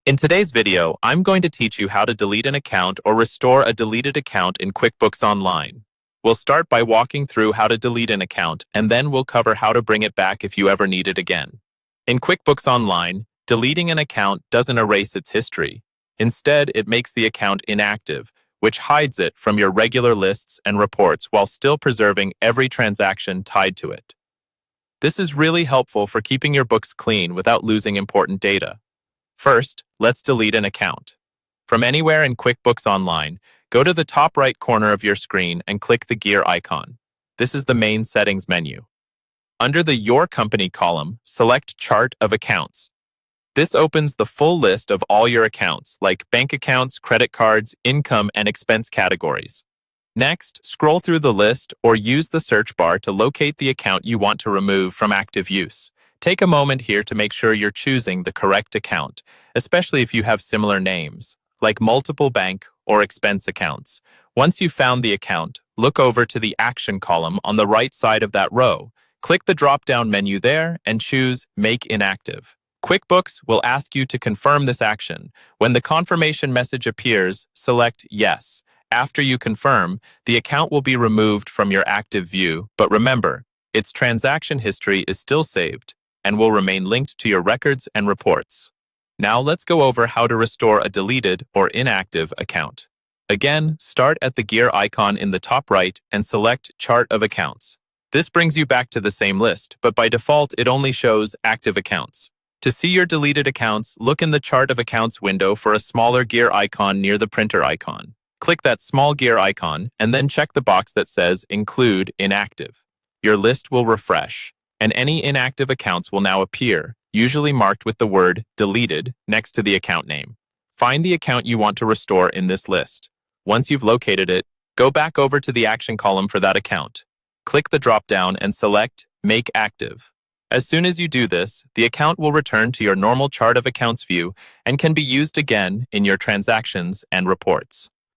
In today's video, I'm going to teach you how to delete an account or restore a deleted account in QuickBooks Online. We'll start by walking through how to delete an account, and then we'll cover how to bring it back if you ever need it again. In QuickBooks Online, deleting an account doesn't erase its history. Instead, it makes the account inactive, which hides it from your regular lists and reports while still preserving every transaction tied to it. This is really helpful for keeping your books clean without losing important data. First, let's delete an account. From anywhere in QuickBooks Online, go to the top right corner of your screen and click the gear icon. This is the main settings menu. Under the Your Company column, select Chart of Accounts. This opens the full list of all your accounts, like bank accounts, credit cards, income, and expense categories. Next, scroll through the list or use the search bar to locate the account you want to remove from active use. Take a moment here to make sure you're choosing the correct account, especially if you have similar names, like multiple bank or expense accounts. Once you've found the account, look over to the Action column on the right side of that row. Click the drop-down menu there and choose Make Inactive. QuickBooks will ask you to confirm this action. When the confirmation message appears, select Yes. After you confirm, the account will be removed from your active view, but remember, its transaction history is still saved and will remain linked to your records and reports. Now let's go over how to restore a deleted or inactive account. Again, start at the gear icon in the top right and select Chart of Accounts. This brings you back to the same list, but by default, it only shows active accounts. To see your deleted accounts, look in the Chart of Accounts window for a smaller gear icon near the printer icon. Click that small gear icon and then check the box that says Include Inactive. Your list will refresh, and any inactive accounts will now appear, usually marked with the word Deleted next to the account name. Find the account you want to restore in this list. Once you've located it, go back over to the Action column for that account. Click the drop-down and select Make Active. As soon as you do this, the account will return to your normal Chart of Accounts view and can be used again in your transactions and reports.